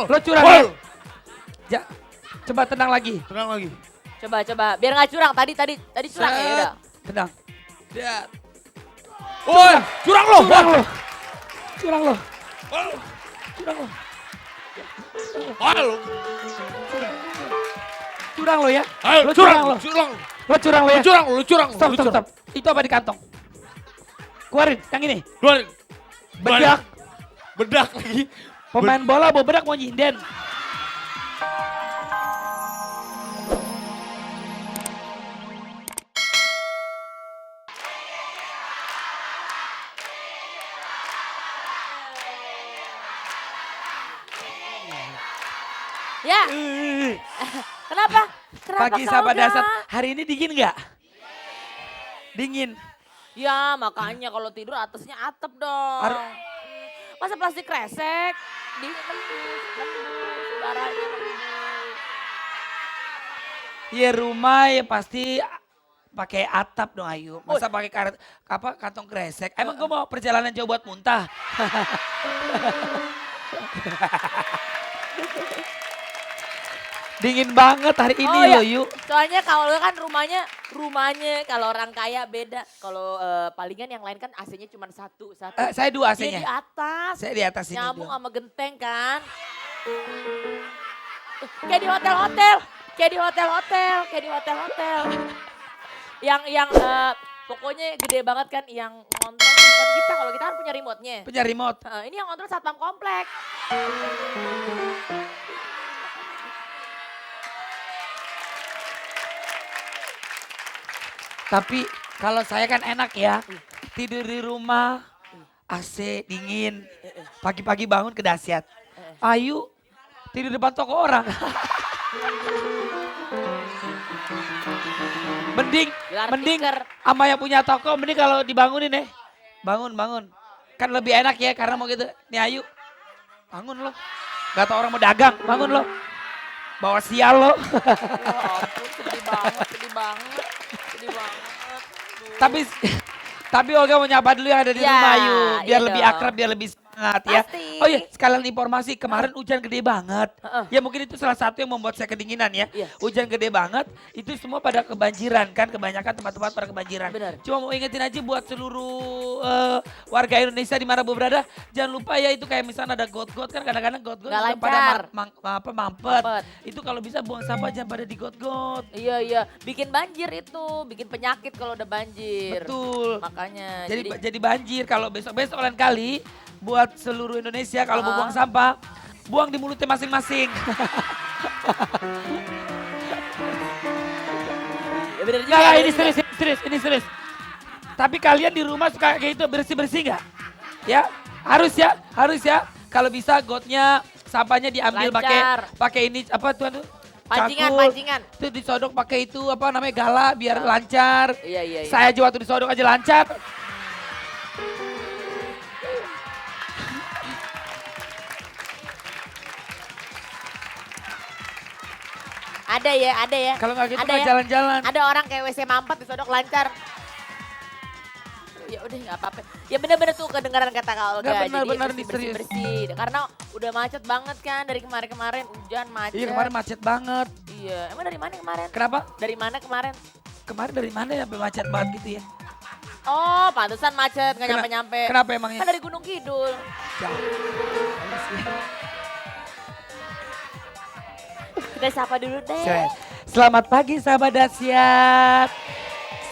Lo curang Foul. ya. Coba tenang lagi. Tenang lagi. Coba, biar nggak curang. Tadi curang ya udah. Tenang. Lihat. Woi, curang lo. Curang lo. Curang lo. Curang lo. Foul. Curang lo ya. Ayo, Lo curang, lo. curang. Lo curang lo ya. Lu curang. Stop. Itu apa di kantong? Keluarin, yang ini. Keluarin. Bedak. Bedak lagi. Pemain bola bawa bedak mau nyinden. Ya, kenapa? Kenapa Pagi kau sahabat dah? dasar, hari ini dingin nggak? Dingin. Ya makanya kalau tidur atasnya atap dong. Masa plastik kresek? Nembus, udaranya nembus. Ya rumah ya pasti pakai atap dong Ayu. Masa pakai kantong kresek? Emang gue mau perjalanan jauh buat muntah? Dingin banget hari ini iya. loh Yu. Soalnya kalau kan rumahnya kalau orang kaya beda. Kalau palingan yang lain kan AC-nya cuma satu. Saya dua Dia AC-nya. di atas. Saya di atas ini Nyambung dua. sama genteng kan. Kayak di hotel-hotel. Yang pokoknya gede banget kan yang ngontrol bukan kita. Kalau kita kan punya remote-nya. Punya remote. Ini yang ngontrol satpam komplek. Tapi kalau saya kan enak ya. Tidur di rumah, AC dingin. Pagi-pagi bangun ke dahsyat. Ayu tidur depan toko orang. mending Gelar mending tikar. sama yang punya toko mending kalau dibangunin ya. Bangun. Kan lebih enak ya karena mau gitu. Nih Ayu, bangun lo. Gak tau orang mau dagang, bangun lo. Bawa sial lo. Ya ampun, sedih banget. Aduh. Tapi Olga mau nyapa dulu yang ada di Ya, rumah Ayu. Biar iya lebih dong. akrab, biar lebih semangat ya. Pasti. Oh iya sekalian informasi kemarin hujan gede banget. Heeh. Ya mungkin itu salah satu yang membuat saya kedinginan ya. Iya. Hujan gede banget itu semua pada kebanjiran kan. Kebanyakan tempat-tempat pada kebanjiran. Benar. Cuma mau ingetin aja buat seluruh warga Indonesia di mana berada. Jangan lupa ya itu kayak misalnya ada got-got kan kadang-kadang got-got Nggak juga pada lancar. mampet. Mampet. Itu kalau bisa buang sampah jangan pada di got-got. Iya, bikin banjir itu, bikin penyakit kalau udah banjir. Betul. Makanya. Jadi banjir kalau besok lain kali buat seluruh Indonesia kalau mau buang sampah buang di mulutnya masing-masing. Ya bener juga. Nggak, bener ini juga. serius. Tapi kalian di rumah suka kayak gitu bersih-bersih nggak? Ya, harus ya. Kalau bisa gotnya sampahnya diambil Lancar. pakai ini apa tuh? Pancingan. Itu disodok pakai itu apa namanya gala biar lancar. Iya. Saya aja waktu disodok aja lancar. Ada ya. Kalau nggak gitu Ada nggak ya. jalan-jalan. Ada orang kayak WC mampet disodok lancar. Ya udah nggak apa-apa. Ya bener-bener tuh kedengaran kata Kak Olga. Nggak, benar, Jadi ini serius. bersih. Karena udah macet banget kan dari kemarin hujan macet. Iya kemarin macet banget. Iya. Emang dari mana kemarin? Kenapa? Dari mana kemarin? Kemarin dari mana ya sampai macet banget gitu ya? Oh, pantesan macet nggak nyampe-nyampe. Kenapa emangnya? Kan dari Gunung Kidul. Jauh. Kita sapa dulu deh. Keren. Selamat pagi sahabat dahsyat.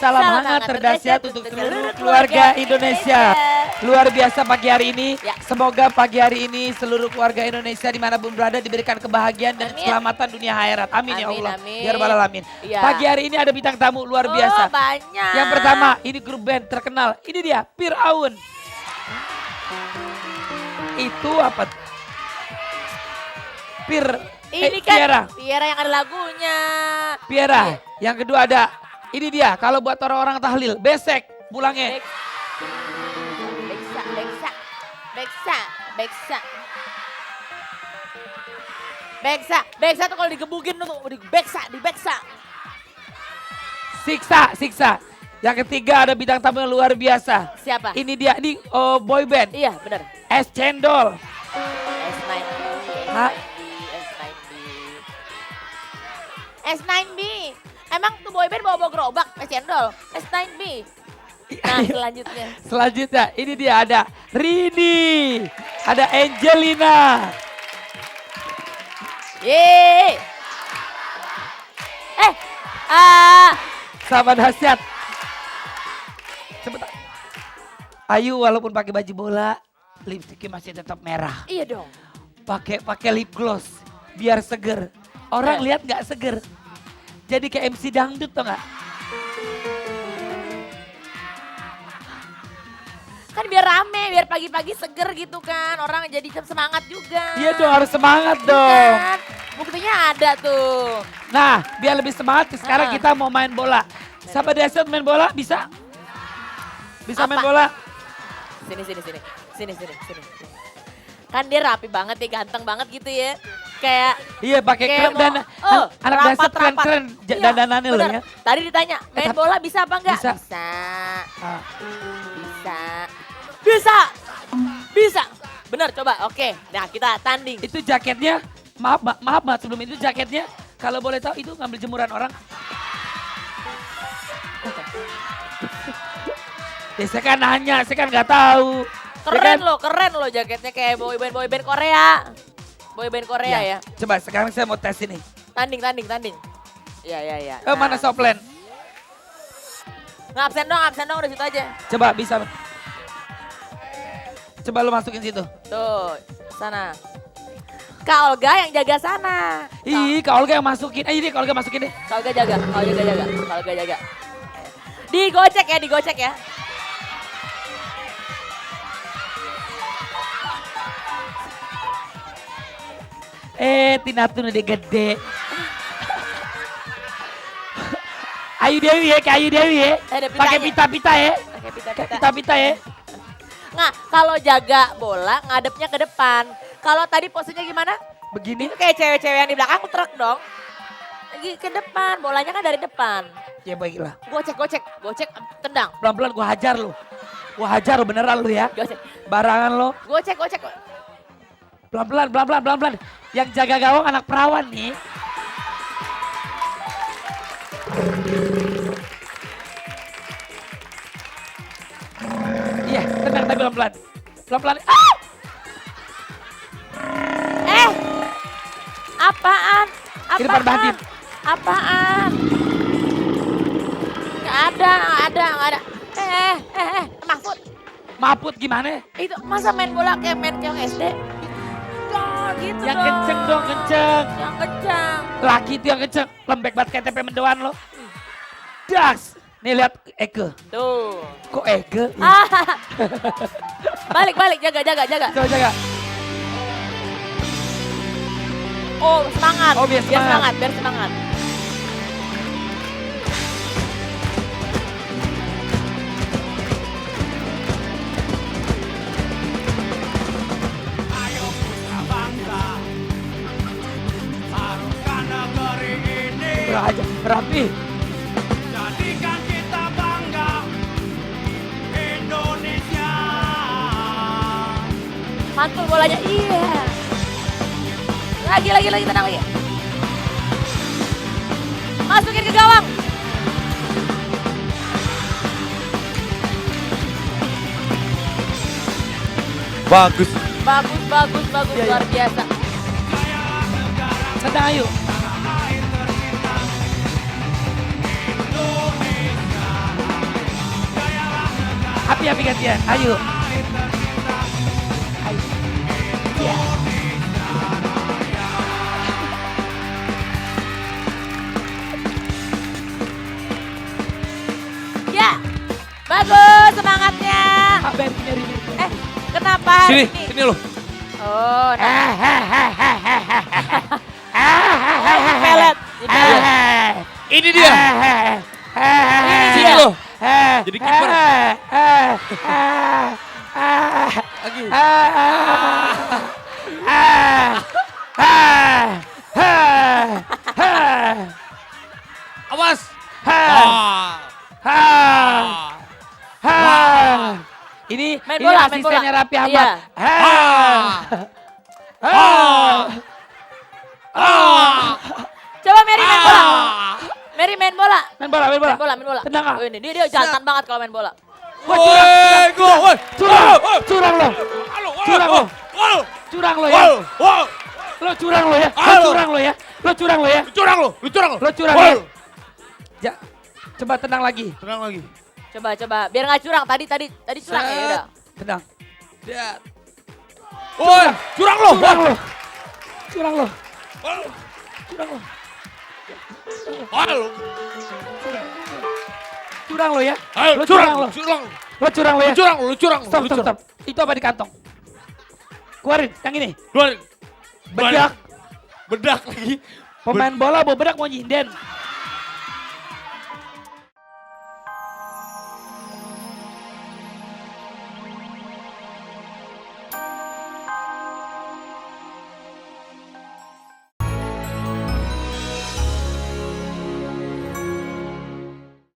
Salam hangat terdahsyat untuk seluruh keluarga Indonesia. Luar biasa pagi hari ini. Ya. Semoga pagi hari ini seluruh keluarga Indonesia dimanapun berada diberikan kebahagiaan dan Amin. keselamatan dunia akhirat. Amin ya Amin, Allah. amin. Ya Rabbal Alamin. Iya. Pagi hari ini ada bintang tamu luar biasa. Oh, banyak. Yang pertama ini grup band terkenal. Ini dia Firaun. Itu apa? Ini kan Piera. Piera yang ada lagunya. Piera. Yang kedua ada ini dia kalau buat orang-orang tahlil besek pulangnya. Beksa tuh kalau digebukin tuh dibeksa. Siksa. Yang ketiga ada bintang tamu yang luar biasa. Siapa? Ini dia boy band Iya benar. Es Cendol. S9. Hah? S9B. Emang tuh boyband bawa gerobak, cendol. S9B. Nah selanjutnya. Selanjutnya ini dia ada Rini, ada Angelina. Yeay. Sahabat Hasyat. Sebentar. Ayu walaupun pakai baju bola, lipstiknya masih tetap merah. Iya dong. Pakai lip gloss biar seger. Orang lihat nggak seger. Jadi kayak MC dangdut tau nggak? Kan biar rame, biar pagi-pagi seger gitu kan. Orang jadi semangat juga. Iya dong harus semangat dong. Kan? Buktinya ada tuh. Nah biar lebih semangat sekarang kita mau main bola. Sahabat Hasyat main bola bisa? Bisa main Apa? bola? Sini. Kan dia rapi banget ya, ganteng banget gitu ya. Kayak Iya pakai kayak krem dan anak dasar keren-keren Iya, dandanannya loh bener. ya. Tadi ditanya, main tapi- bola bisa apa enggak? Bisa. Bisa. Ah. Bisa. Bener coba, oke. Nah kita tanding. Itu jaketnya, maaf Mbak, sebelum itu jaketnya kalau boleh tahu itu ngambil jemuran orang. Ya saya kan nanya, saya kan nggak tahu. Ya kan? Keren loh jaketnya kayak boyband Korea. Boyband Korea ya. Coba sekarang saya mau tes ini. Tanding. Iya. Mana Soplen? Nggak absen dong udah situ aja. Coba bisa. Coba lu masukin situ. Tuh, sana. Kak Olga yang jaga sana. Ih, Kak Olga yang masukin. Ini Kak Olga masukin deh. Kak Olga jaga. Digocek ya. Tina tuh udah gede. Ayu Dewi ya, kayak Ayu Dewi ya. Ada Pakai pitanya. pita-pita ya. Pakai Kayak pita-pita. pita-pita ya. Nah, kalau jaga bola ngadepnya ke depan. Kalau tadi posenya gimana? Begini. Itu kayak cewek-cewek yang di belakang truk dong. Lagi ke depan, bolanya kan dari depan. Ya baiklah. Gocek, tendang. Pelan-pelan gua hajar lu. Gua hajar lu beneran lu ya. Gocek, Barangan lo. gocek. Pelan-pelan. Yang jaga gawang anak perawan nih. Iya, tenang tapi pelan-pelan. Pelan-pelan. Ah! Apaan? Di depan Bandit. Apaan? Nggak ada. Mahfud, Maput gimana? itu masa main bola kayak main keong SD? Jangan gitu Yang dong. kenceng dong, kenceng. Yang kenceng. Laki itu yang kenceng. Lembek banget kayak tempe mendoan lo. Das. Nih lihat Eke. Tuh. Kok Eke? Ya. Balik, jaga. Coba jaga. Oh, semangat. Oh, biar semangat. Biar semangat. Ayo putra bangsa, harumkan negeri ini. Rapi. Jadikan kita bangga, Indonesia. Mantul bolanya. Iya. Lagi, tenang lagi. Masukin ke gawang. Bagus. Bagus, Iya, luar biasa. Sedang ayo. Api gantian. Ayo. Iya. Ya, bagus semangatnya. Abang punya Rini. Kenapa hari ini? Sini lo. Oh, nah, Pelet. pelet. Ini dia. Sini lo. Jadi kiper. Lagi. Awas. Ini Main ini bola, main asistennya bola. Raffi Ahmad. Iya. Coba Mary main bola. Ah. Mary main bola. Main bola, main bola. Main bola, main bola. Tenang ah. Oh, ini dia jantan banget kalau main bola. Wah, Woi, go, woi. curang, Woi, curang lo. halo, Curang lo. Halo. Curang lo ya. Woi. Lo curang lo ya. Lo Halo. curang lo ya. Lo curang lo ya. Lu curang lo, lu curang lo. Lo curang Woi. ya. Ja, coba tenang lagi. Tenang lagi. Coba. Biar nggak curang. Tadi curang ya udah. Tenang. Lihat. Woi, curang lo. Curang lo. Curang lo. Halo. Curang lo. Halo. Curang lo ya. Halo, Lo curang curang lo. lo. Curang lo. Lo curang lo ya. Lu curang lo, lu curang lo. Stop, lu stop, curang. stop. Itu apa di kantong? Keluarin, yang ini. Keluar. Bedak. Bedak lagi. Pemain bola bawa bedak mau nyinden.